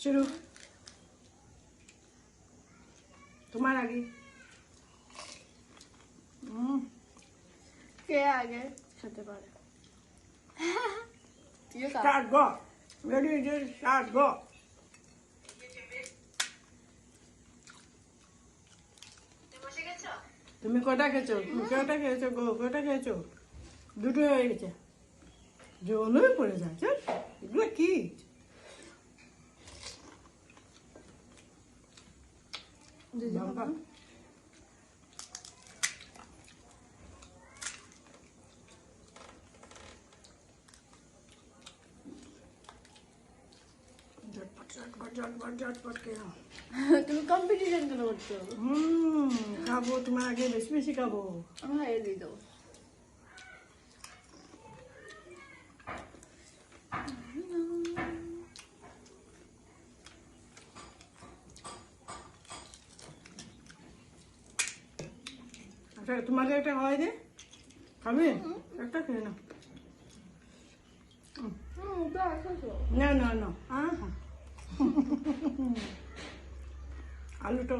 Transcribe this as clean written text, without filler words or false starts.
শুরু, তোমার আগে। কে আগে খেতে পারে? Start, go. Ready, just start, go. তুমি কটা খেয়েছো? তুমি কটা খেয়েছো গো? কটা খেয়েছো? দুটো হয়ে গেছে। জলই পড়ে যাচ্ছে। এগুলো কি? বাবা। ঝটপট ঝটপট ঝটপট ঝটপট খেয়ে নাও। তুমি কম্পিটিশন কেন করছো? খাবো তোমার আগে, বেশি বেশি খাবো। আমার এই দিয়ে দাও। আচ্ছা তোমাকে একটা খাওয়াই দে, খাবে? একটা খেয়ে নাও। না না না, আলুটা